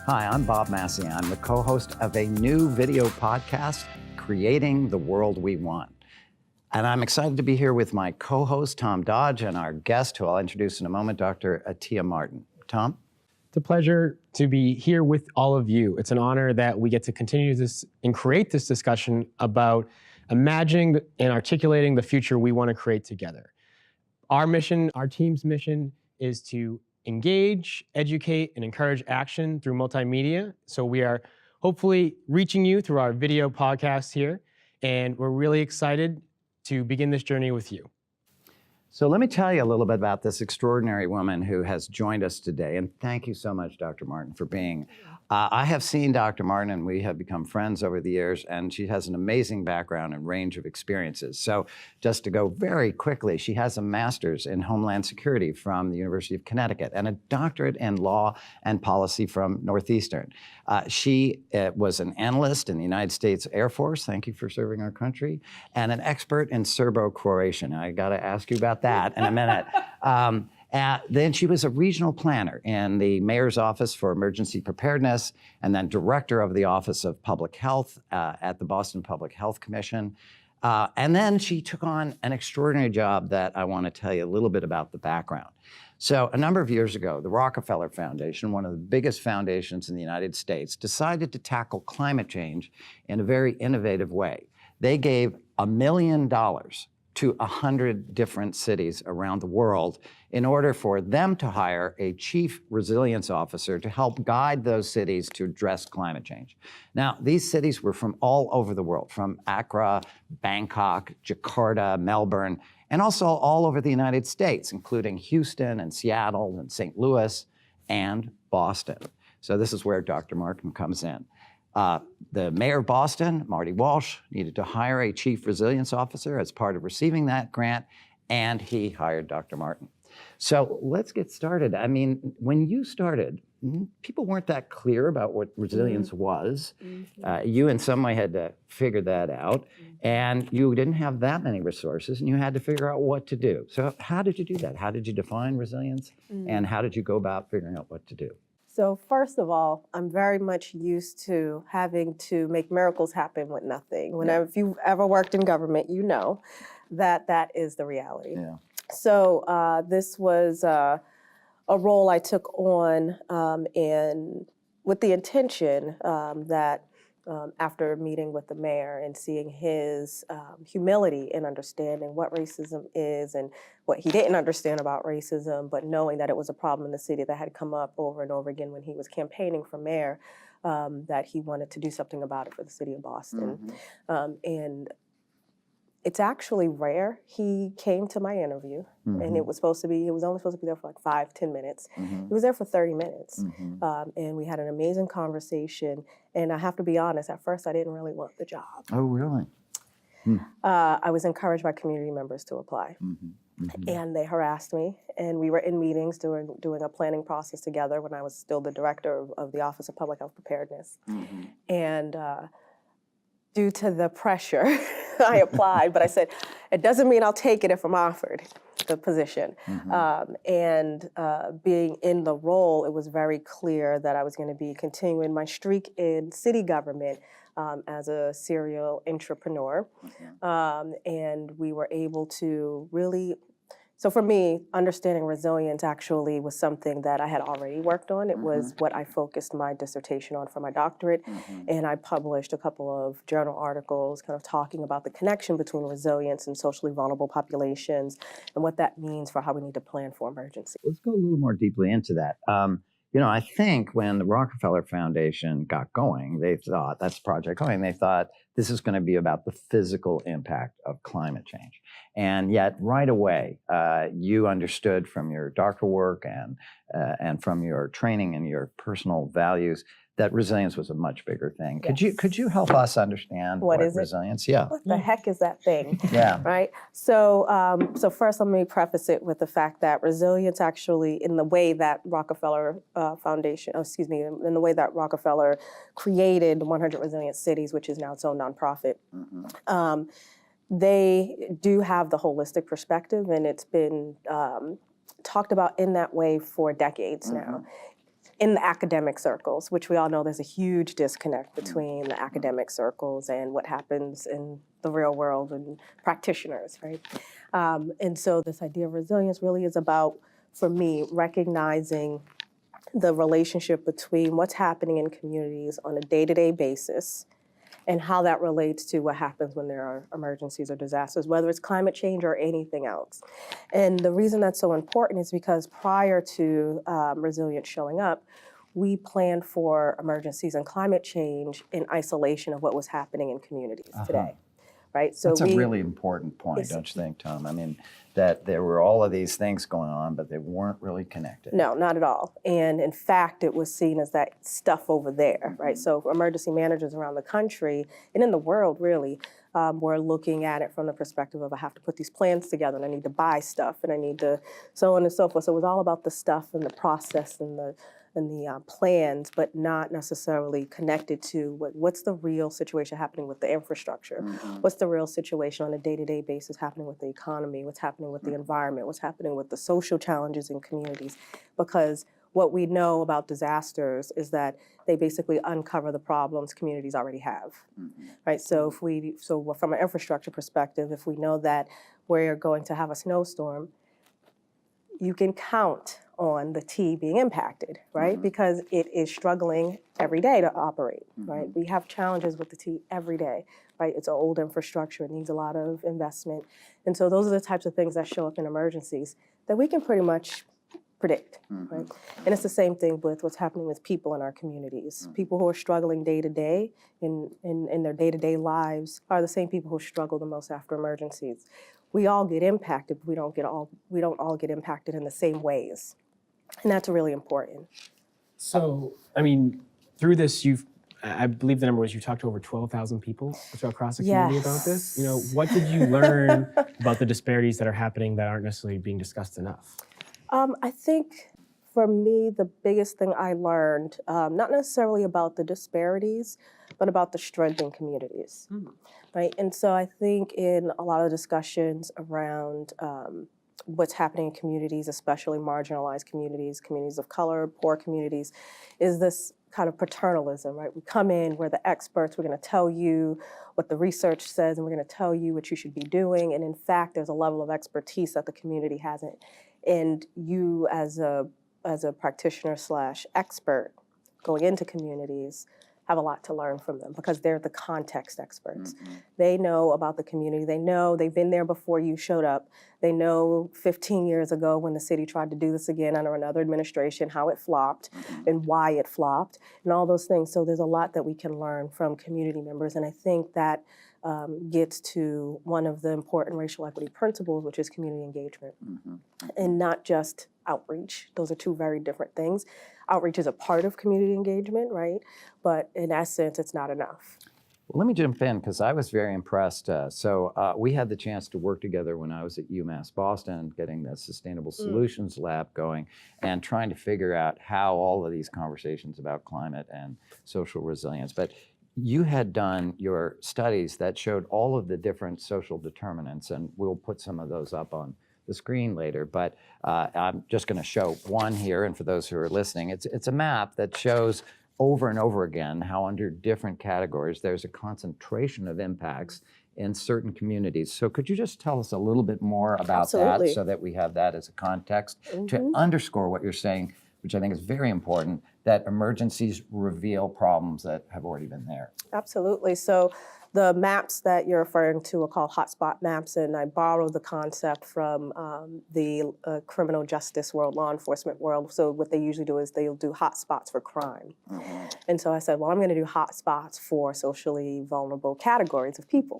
Hi, I'm Bob Massey. I'm the co-host of a new video podcast, Creating the World We Want. And I'm excited to be here with my co-host, Tom Dodge, and our guest, who I'll introduce in a moment, Dr. Atyia Martin. Tom? It's a pleasure to be here with all of you. It's an honor that we get to continue this and create this discussion about imagining and articulating the future we want to create together. Our mission, our team's mission, is to engage, educate, and encourage action through multimedia. So we are hopefully reaching you through our video podcast here, and we're really excited to begin this journey with you. So let me tell you a little bit about this extraordinary woman who has joined us today. And thank you so much, Dr. Martin, for being. I have seen Dr. Martin, and we have become friends over the years, and she has an amazing background and range of experiences. So just to go very quickly, she has a master's in Homeland Security from the University of Connecticut and a doctorate in law and policy from Northeastern. She was an analyst in the United States Air Force, thank you for serving our country, and an expert in Serbo-Croatian. I gotta ask you about that in a minute. Then she was a regional planner in the mayor's office for emergency preparedness, and then director of the Office of Public Health at the Boston Public Health Commission. And then she took on an extraordinary job that I want to tell you a little bit about the background. So a number of years ago, the Rockefeller Foundation, one of the biggest foundations in the United States, decided to tackle climate change in a very innovative way. They gave $1 million to 100 different cities around the world in order for them to hire a chief resilience officer to help guide those cities to address climate change. Now, these cities were from all over the world, from Accra, Bangkok, Jakarta, Melbourne, and also all over the United States, including Houston and Seattle and St. Louis and Boston. So this is where Dr. Martin comes in. The mayor of Boston, Marty Walsh, needed to hire a chief resilience officer as part of receiving that grant, and he hired Dr. Martin. So let's get started. I mean, when you started, people weren't that clear about what resilience was. You in some way had to figure that out, and you didn't have that many resources, and you had to figure out what to do. So how did you do that? How did you define resilience, and how did you go about figuring out what to do? So first of all, I'm very much used to having to make miracles happen with nothing. If you've ever worked in government, you know that that is the reality. Yeah. So this was a role I took on and with the intention that after meeting with the mayor and seeing his humility in understanding what racism is and what he didn't understand about racism, but knowing that it was a problem in the city that had come up over and over again when he was campaigning for mayor, that he wanted to do something about it for the city of Boston. And it's actually rare. He came to my interview, and it was only supposed to be there for like 5-10 minutes. He was there for 30 minutes, and we had an amazing conversation. And I have to be honest, at first I didn't really want the job. Oh, really? I was encouraged by community members to apply. And they harassed me, and we were in meetings doing a planning process together when I was still the director of the Office of Public Health Preparedness. And due to the pressure, I applied, but I said, it doesn't mean I'll take it if I'm offered the position. Being in the role, it was very clear that I was going to be continuing my streak in city government as a serial entrepreneur. And we were able to really, so for me, understanding resilience actually was something that I had already worked on. It was what I focused my dissertation on for my doctorate. And I published a couple of journal articles kind of talking about the connection between resilience and socially vulnerable populations and what that means for how we need to plan for emergency. Let's go a little more deeply into that. You know, I think when the Rockefeller Foundation got going, they thought, that's Project Going, they thought this is going to be about the physical impact of climate change. And yet right away, you understood from your doctoral work and from your training and your personal values that resilience was a much bigger thing. Yes. Could you help us understand what is resilience? Yeah. What the heck is that thing? Yeah. Right. So first, let me preface it with the fact that resilience actually, in the way that Rockefeller in the way that Rockefeller created 100 Resilient Cities, which is now its own nonprofit. They do have the holistic perspective, and it's been talked about in that way for decades now. in the academic circles, which we all know there's a huge disconnect between the academic circles and what happens in the real world and practitioners, right? And so this idea of resilience really is about, for me, recognizing the relationship between what's happening in communities on a day-to-day basis and how that relates to what happens when there are emergencies or disasters, whether it's climate change or anything else. And the reason that's so important is because prior to resilience showing up, we planned for emergencies and climate change in isolation of what was happening in communities today, right? So that's a really important point, don't you think, Tom? I mean, that there were all of these things going on, but they weren't really connected. No, not at all. And in fact, it was seen as that stuff over there, right? So emergency managers around the country and in the world, really, were looking at it from the perspective of, I have to put these plans together and I need to buy stuff and I need to so on and so forth. So it was all about the stuff and the process and the plans, but not necessarily connected to what's the real situation happening with the infrastructure, what's the real situation on a day-to-day basis happening with the economy, what's happening with the environment, what's happening with the social challenges in communities. Because what we know about disasters is that they basically uncover the problems communities already have, right? So from an infrastructure perspective, if we know that we're going to have a snowstorm, you can count on the T being impacted, right? Because it is struggling every day to operate, right? We have challenges with the T every day, right? It's an old infrastructure, it needs a lot of investment. And so those are the types of things that show up in emergencies that we can pretty much predict, right? And it's the same thing with what's happening with people in our communities. People who are struggling day to day in their day-to-day lives are the same people who struggle the most after emergencies. We all get impacted, but we don't all get impacted in the same ways. And that's really important. So, I mean, through this, I believe the number was you talked to over 12,000 people across the community about this. You know, what did you learn about the disparities that are happening that aren't necessarily being discussed enough? I think for me, the biggest thing I learned, not necessarily about the disparities, but about the strength in communities, right? And so I think in a lot of discussions around what's happening in communities, especially marginalized communities, communities of color, poor communities, is this kind of paternalism, right? We come in, we're the experts, we're going to tell you what the research says, and we're going to tell you what you should be doing. And in fact, there's a level of expertise that the community hasn't. And you as a practitioner / expert going into communities have a lot to learn from them because they're the context experts. They know about the community. They know they've been there before you showed up. They know 15 years ago when the city tried to do this again under another administration, how it flopped and why it flopped and all those things. So there's a lot that we can learn from community members. And I think that gets to one of the important racial equity principles, which is community engagement. And not just outreach. Those are two very different things. Outreach is a part of community engagement, right? But in essence, it's not enough. Well, let me jump in because I was very impressed. We had the chance to work together when I was at UMass Boston, getting the Sustainable Solutions Lab going and trying to figure out how all of these conversations about climate and social resilience. But you had done your studies that showed all of the different social determinants, and we'll put some of those up on the screen later, but I'm just going to show one here, and for those who are listening, it's a map that shows over and over again how under different categories there's a concentration of impacts in certain communities. So could you just tell us a little bit more about that so that we have that as a context to underscore what you're saying, which I think is very important, that emergencies reveal problems that have already been there. Absolutely. So the maps that you're referring to are called Hotspot Maps, and I borrowed the concept from the criminal justice world, law enforcement world. So what they usually do is they'll do hotspots for crime. And so I said, well, I'm going to do hotspots for socially vulnerable categories of people.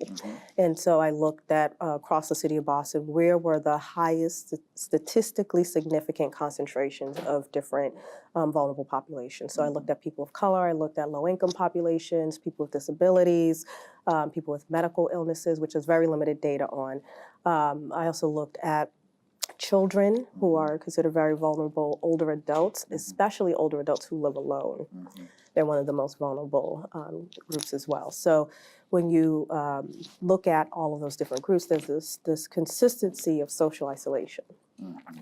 And so I looked at across the city of Boston, where were the highest statistically significant concentrations of different vulnerable populations. So I looked at people of color, I looked at low-income populations, people with disabilities, people with medical illnesses, which is very limited data on. I also looked at children who are considered very vulnerable, older adults, especially older adults who live alone. They're one of the most vulnerable groups as well. So when you look at all of those different groups, there's this consistency of social isolation.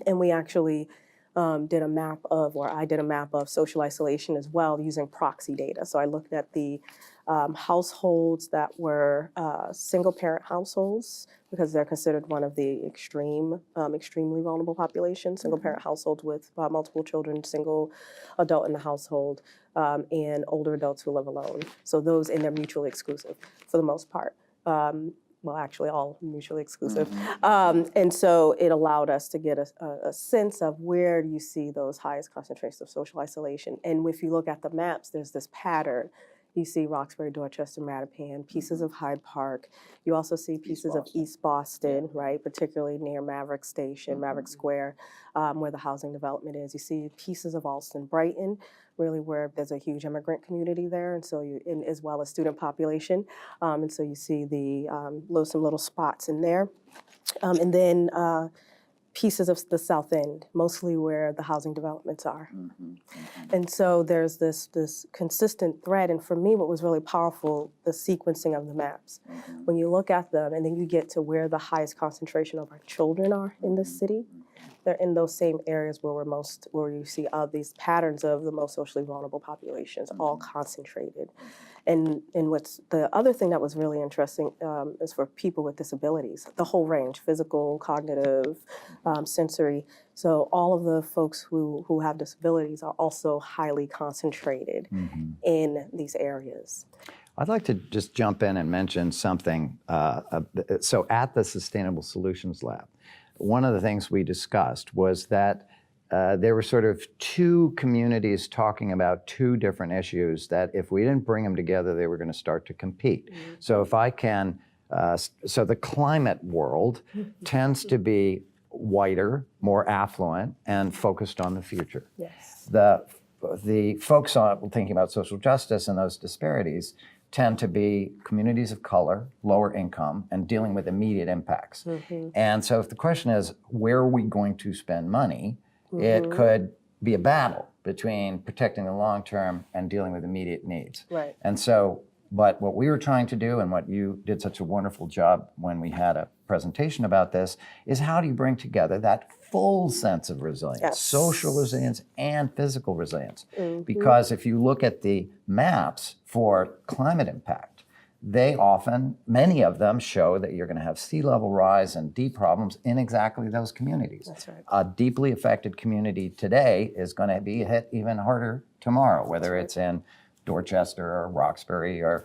And we actually did a map of, or I did a map of social isolation as well using proxy data. So I looked at the households that were single-parent households, because they're considered one of the extremely vulnerable populations, single-parent households with multiple children, single adult in the household, and older adults who live alone. So those, and they're mutually exclusive for the most part. Well, actually all mutually exclusive. And so it allowed us to get a sense of where do you see those highest concentrations of social isolation. And if you look at the maps, there's this pattern. You see Roxbury, Dorchester, Mattapan, pieces of Hyde Park. You also see pieces of East Boston, right, particularly near Maverick Station, Maverick Square, where the housing development is. You see pieces of Alston, Brighton, really where there's a huge immigrant community there, and so as well as student population. And so you see some little spots in there. And then pieces of the South End, mostly where the housing developments are. And so there's this consistent thread, and for me what was really powerful, the sequencing of the maps. When you look at them and then you get to where the highest concentration of our children are in this city, they're in those same areas where you see these patterns of the most socially vulnerable populations, all concentrated. And what's the other thing that was really interesting is for people with disabilities, the whole range, physical, cognitive, sensory. So all of the folks who have disabilities are also highly concentrated in these areas. I'd like to just jump in and mention something. So at the Sustainable Solutions Lab, one of the things we discussed was that there were sort of two communities talking about two different issues that if we didn't bring them together, they were going to start to compete. So if I can, so the climate world tends to be whiter, more affluent, and focused on the future. Yes. The folks thinking about social justice and those disparities tend to be communities of color, lower income, and dealing with immediate impacts. And so if the question is, where are we going to spend money? It could be a battle between protecting the long term and dealing with immediate needs. Right. And so, but what we were trying to do, and what you did such a wonderful job when we had a presentation about this, is how do you bring together that full sense of resilience, social resilience and physical resilience? Because if you look at the maps for climate impact, many of them show that you're going to have sea level rise and deep problems in exactly those communities. That's right. A deeply affected community today is going to be hit even harder tomorrow, whether it's in Dorchester or Roxbury or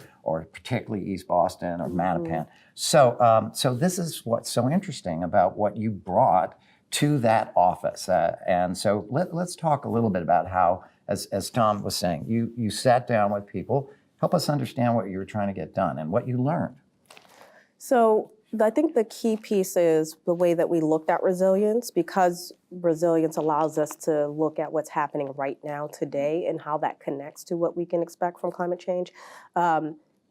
particularly East Boston or Mattapan. So this is what's so interesting about what you brought to that office. And so let's talk a little bit about how, as Tom was saying, you sat down with people. Help us understand what you were trying to get done and what you learned. So I think the key piece is the way that we looked at resilience, because resilience allows us to look at what's happening right now today and how that connects to what we can expect from climate change.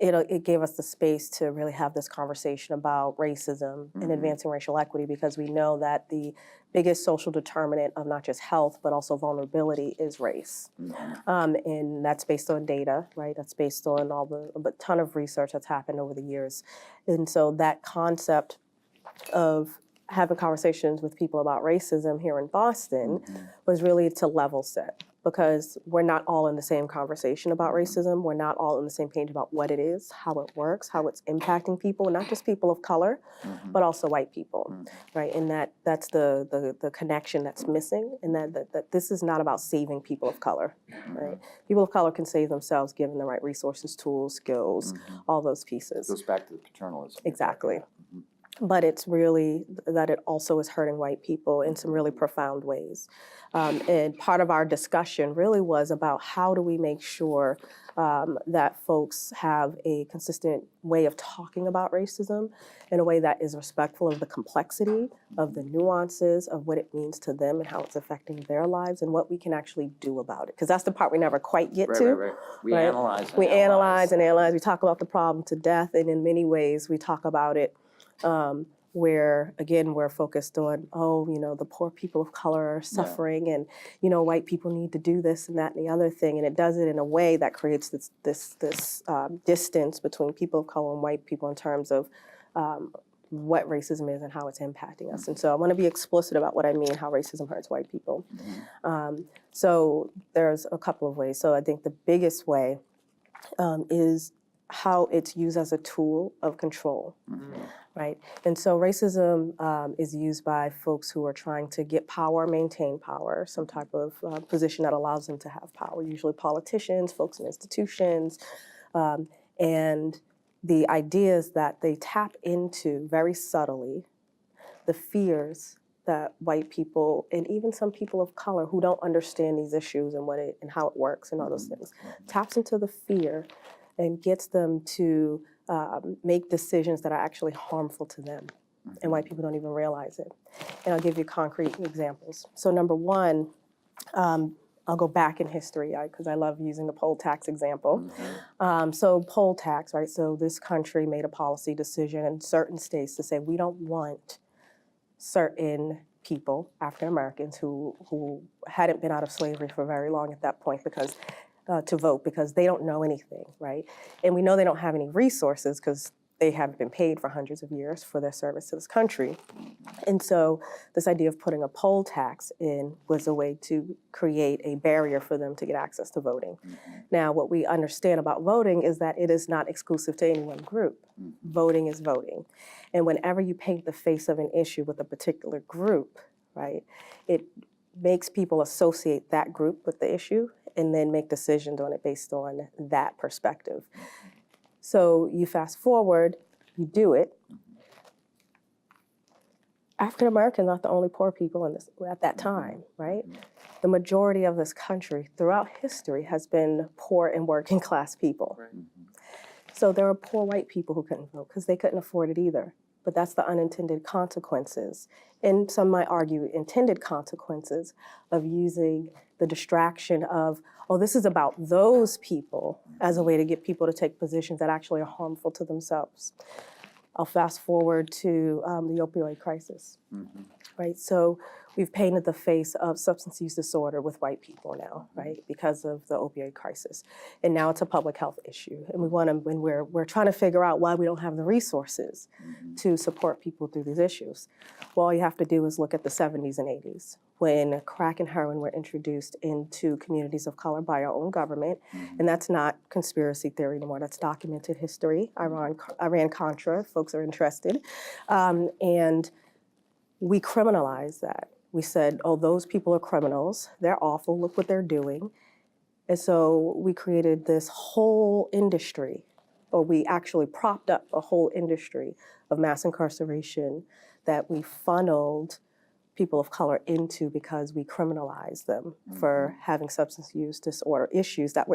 It gave us the space to really have this conversation about racism and advancing racial equity, because we know that the biggest social determinant of not just health, but also vulnerability is race. And that's based on data, right? That's based on a ton of research that's happened over the years. And so that concept of having conversations with people about racism here in Boston was really to level set, because we're not all in the same conversation about racism. We're not all on the same page about what it is, how it works, how it's impacting people, not just people of color, but also white people, right? And that's the connection that's missing, and that this is not about saving people of color, right? People of color can save themselves given the right resources, tools, skills, all those pieces. It goes back to the paternalism. Exactly. But it's really that it also is hurting white people in some really profound ways. And part of our discussion really was about how do we make sure that folks have a consistent way of talking about racism in a way that is respectful of the complexity, of the nuances, of what it means to them and how it's affecting their lives and what we can actually do about it. Because that's the part we never quite get to. Right. We analyze. We analyze and analyze. We talk about the problem to death, and in many ways we talk about it where, again, we're focused on, the poor people of color are suffering, and, white people need to do this and that and the other thing. And it does it in a way that creates this distance between people of color and white people in terms of what racism is and how it's impacting us. And so I want to be explicit about what I mean, how racism hurts white people. So there's a couple of ways. So I think the biggest way is how it's used as a tool of control, right? And so racism is used by folks who are trying to get power, maintain power, some type of position that allows them to have power, usually politicians, folks in institutions, and the idea is that they tap into, very subtly, the fears that white people and even some people of color who don't understand these issues and and how it works and all those things, taps into the fear and gets them to make decisions that are actually harmful to them. And white people don't even realize it. And I'll give you concrete examples. So number one, I'll go back in history because I love using the poll tax example. So poll tax, right? So this country made a policy decision in certain states to say we don't want certain people, African Americans, who hadn't been out of slavery for very long at that point because to vote because they don't know anything, right? And we know they don't have any resources because they haven't been paid for hundreds of years for their service to this country. And so this idea of putting a poll tax in was a way to create a barrier for them to get access to voting. Now, what we understand about voting is that it is not exclusive to any one group. Voting is voting. And whenever you paint the face of an issue with a particular group, right, it makes people associate that group with the issue and then make decisions on it based on that perspective. So you fast forward, you do it. African Americans are not the only poor people at that time, right? The majority of this country throughout history has been poor and working class people. So there are poor white people who couldn't vote because they couldn't afford it either. But that's the unintended consequences. And some might argue intended consequences of using the distraction of, oh, this is about those people as a way to get people to take positions that actually are harmful to themselves. I'll fast forward to the opioid crisis, right? So we've painted the face of substance use disorder with white people now, right? Because of the opioid crisis. And now it's a public health issue. And when we're trying to figure out why we don't have the resources to support people through these issues. Well, all you have to do is look at the 70s and 80s when crack and heroin were introduced into communities of color by our own government. And that's not conspiracy theory anymore, that's documented history. Iran-Contra, folks are interested. And we criminalized that. We said, oh, those people are criminals, they're awful, look what they're doing. And so we created this whole industry, or we actually propped up a whole industry of mass incarceration that we funneled people of color into because we criminalized them for having substance use disorder issues that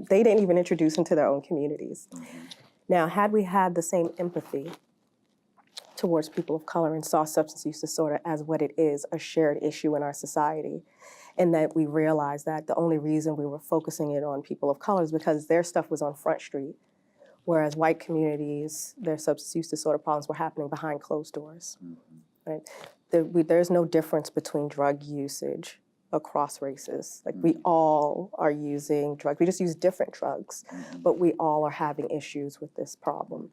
they didn't even introduce into their own communities. Now, had we had the same empathy towards people of color and saw substance use disorder as what it is, a shared issue in our society, and that we realized that the only reason we were focusing it on people of color is because their stuff was on Front Street, whereas white communities, their substance use disorder problems were happening behind closed doors, right? There's no difference between drug usage across races. Like we all are using drugs. We just use different drugs, but we all are having issues with this problem.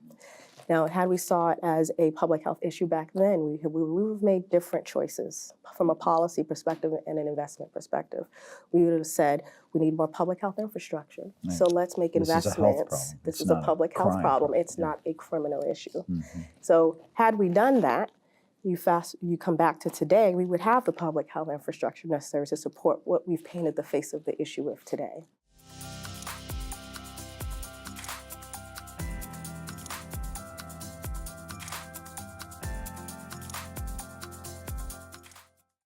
Now, had we saw it as a public health issue back then, we would have made different choices from a policy perspective and an investment perspective. We would have said, we need more public health infrastructure. Right. So let's make investments. This is a public health problem. It's not a criminal issue. So had we done that, you come back to today, we would have the public health infrastructure necessary to support what we've painted the face of the issue with today.